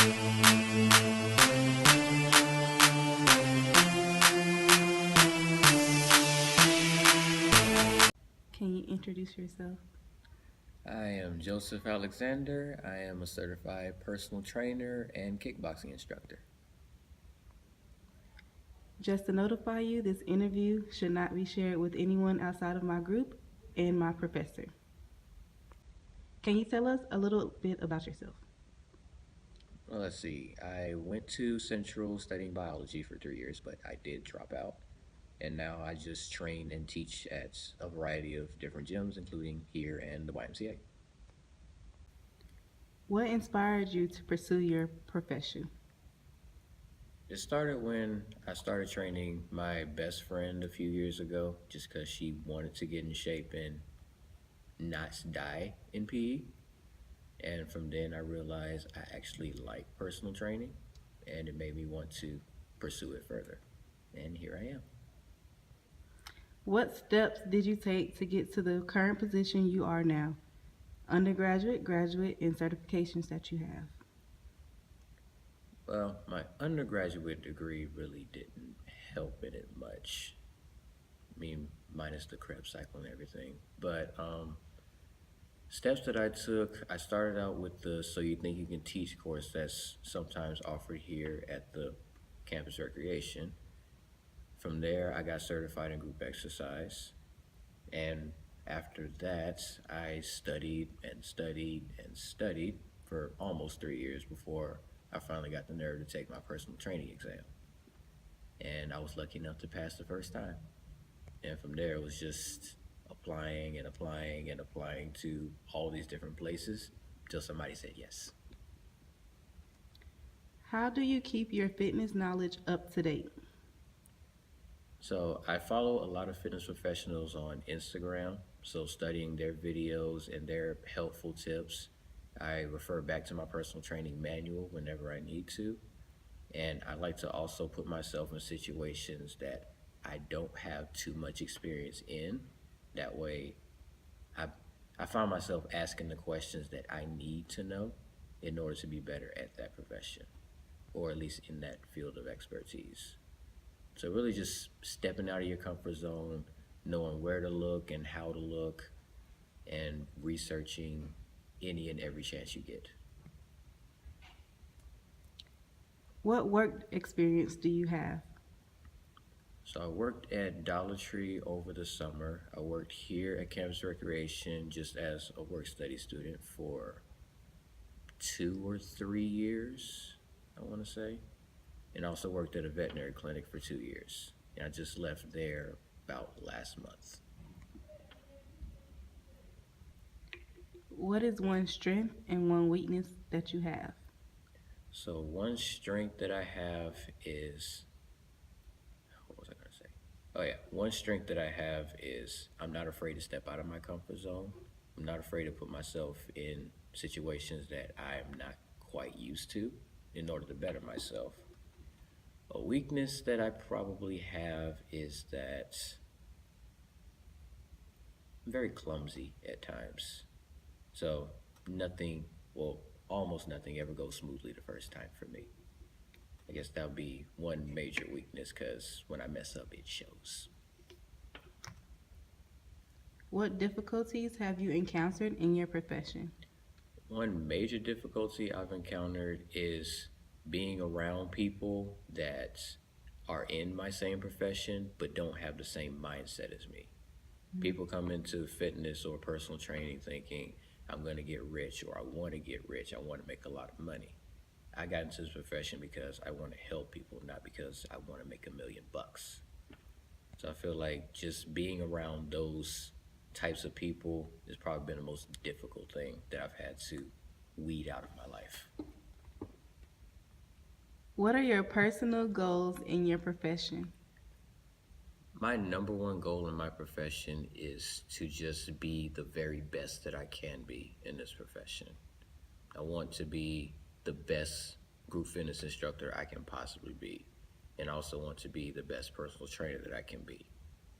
Can you introduce yourself? I am Joseph Alexander. I am a certified personal trainer and kickboxing instructor. Just to notify you, this interview should not be shared with anyone outside of my group and my professor. Can you tell us a little bit about yourself? Well, let's see. I went to Central studying biology for 3 years, but I did drop out. And now I just train and teach at a variety of different gyms, including here and the YMCA. What inspired you to pursue your profession? It started when I started training my best friend a few years ago, just because she wanted to get in shape and not die in PE. And from then I realized I actually like personal training, and it made me want to pursue it further. And here I am. What steps did you take to get to the current position you are now? Undergraduate, graduate, and certifications that you have. Well, my undergraduate degree really didn't help in it much. I mean, minus the Krebs cycle and everything. But steps that I took, I started out with the So You Think You Can Teach course that's sometimes offered here at the campus recreation. From there, I got certified in group exercise. And after that, I studied and studied and studied for almost 3 years before I finally got the nerve to take my personal training exam. And I was lucky enough to pass the first time. And from there, it was just applying and applying and applying to all these different places until somebody said yes. How do you keep your fitness knowledge up to date? So I follow a lot of fitness professionals on Instagram. So studying their videos and their helpful tips, I refer back to my personal training manual whenever I need to. And I like to also put myself in situations that I don't have too much experience in. That way, I, I find myself asking the questions that I need to know in order to be better at that profession, or at least in that field of expertise. So really just stepping out of your comfort zone, knowing where to look and how to look, and researching any and every chance you get. What work experience do you have? So I worked at Dollar Tree over the summer. I worked here at Campus Recreation just as a work study student for 2 or 3 years, I want to say. And also worked at a veterinary clinic for 2 years. And I just left there about last month. What is one strength and one weakness that you have? So one strength that I have is, what was I going to say? Oh yeah, one strength that I have is I'm not afraid to step out of my comfort zone. I'm not afraid to put myself in situations that I am not quite used to in order to better myself. A weakness that I probably have is that I'm very clumsy at times. So nothing, well, almost nothing ever goes smoothly the first time for me. I guess that would be one major weakness, because when I mess up, it shows. What difficulties have you encountered in your profession? One major difficulty I've encountered is being around people that are in my same profession but don't have the same mindset as me. People come into fitness or personal training thinking, I'm going to get rich, or I want to get rich, I want to make a lot of money. I got into this profession because I want to help people, not because I want to make $1,000,000. So I feel like just being around those types of people has probably been the most difficult thing that I've had to weed out of my life. What are your personal goals in your profession? My number one goal in my profession is to just be the very best that I can be in this profession. I want to be the best group fitness instructor I can possibly be, and I also want to be the best personal trainer that I can be.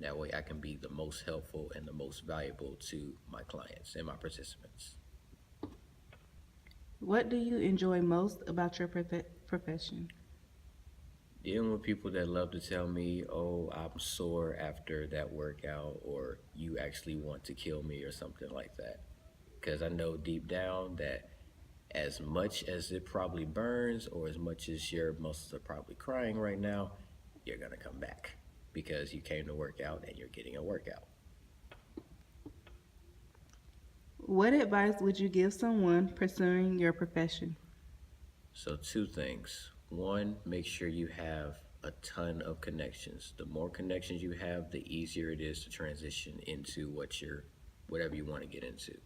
That way I can be the most helpful and the most valuable to my clients and my participants. What do you enjoy most about your profession? Dealing with people that love to tell me, oh, I'm sore after that workout, or you actually want to kill me, or something like that. Because I know deep down that as much as it probably burns, or as much as your muscles are probably crying right now, you're going to come back because you came to work out and you're getting a workout. What advice would you give someone pursuing your profession? So, two things. One, make sure you have a ton of connections. The more connections you have, the easier it is to transition into whatever you want to get into.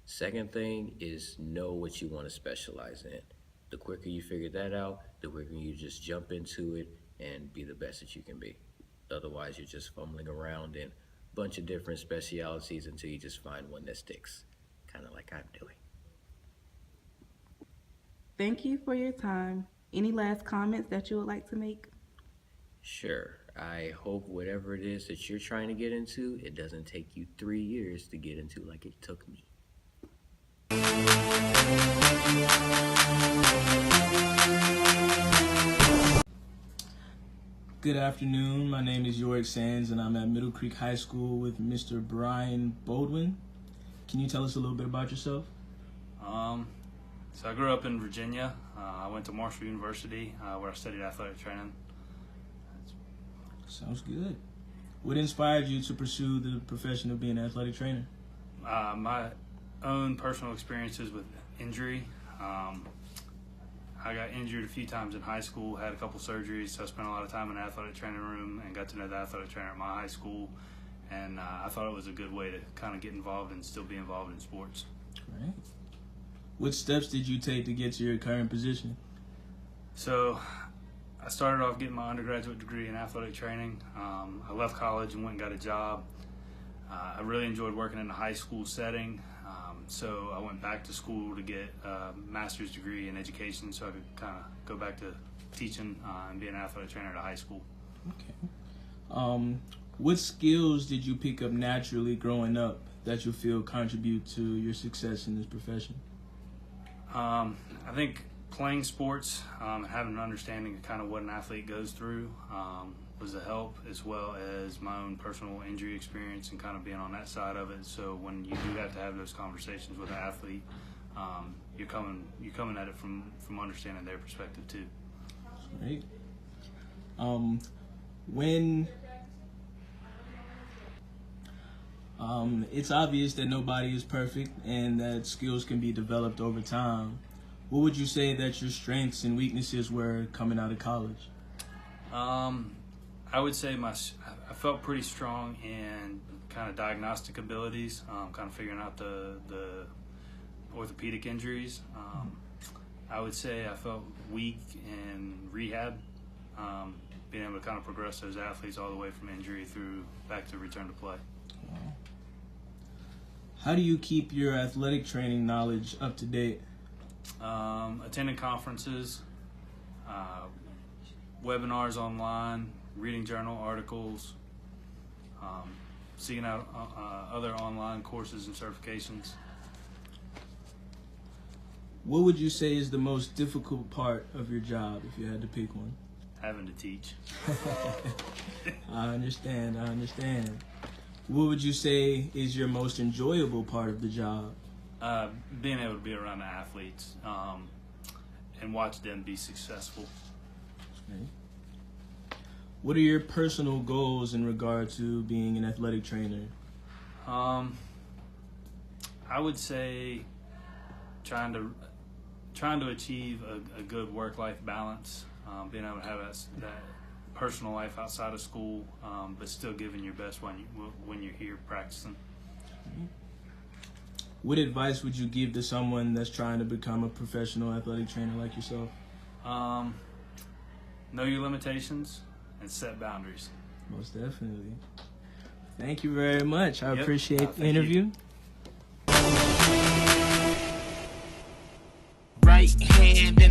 Second thing is know what you want to specialize in. The quicker you figure that out, the quicker you just jump into it and be the best that you can be. Otherwise, you're just fumbling around in a bunch of different specialities until you just find one that sticks, kind of like I'm doing. Thank you for your time. Any last comments that you would like to make? Sure, I hope whatever it is that you're trying to get into, it doesn't take you 3 years to get into like it took me. Good afternoon. My name is Yorick and I'm at Middle Creek High School with Mr. Brian Baldwin. Can you tell us a little bit about yourself? So I grew up in Virginia. I went to Marshall University where I studied athletic training. Sounds good. What inspired you to pursue the profession of being an athletic trainer? My own personal experiences with injury. I got injured a few times in high school, had a couple surgeries, so I spent a lot of time in the athletic training room and got to know the athletic trainer at my high school. And I thought it was a good way to kind of get involved and still be involved in sports. Great. What steps did you take to get to your current position? So I started off getting my undergraduate degree in athletic training. I left college and went and got a job. I really enjoyed working in a high school setting. So I went back to school to get a master's degree in education so I could kind of go back to teaching and being an athletic trainer at a high school. Okay. What skills did you pick up naturally growing up that you feel contribute to your success in this profession? I think playing sports and having an understanding of kind of what an athlete goes through was a help, as well as my own personal injury experience and kind of being on that side of it. So when you do have to have those conversations with an athlete, you're coming at it from understanding their perspective too. Right. When it's obvious that nobody is perfect and that skills can be developed over time, what would you say that your strengths and weaknesses were coming out of college? I would say I felt pretty strong in kind of diagnostic abilities, kind of figuring out the orthopedic injuries. I would say I felt weak in rehab, being able to kind of progress those athletes all the way from injury through back to return to play. Wow. How do you keep your athletic training knowledge up to date? Attending conferences, webinars online, reading journal articles, seeking out other online courses and certifications. What would you say is the most difficult part of your job if you had to pick one? Having to teach. I understand. What would you say is your most enjoyable part of the job? Being able to be around the athletes and watch them be successful. Okay. What are your personal goals in regard to being an athletic trainer? I would say trying to achieve a good work-life balance, being able to have that personal life outside of school, but still giving your best when you're here practicing. What advice would you give to someone that's trying to become a professional athletic trainer like yourself? Know your limitations and set boundaries. Most definitely. Thank you very much. I appreciate the thank interview. you. Right hand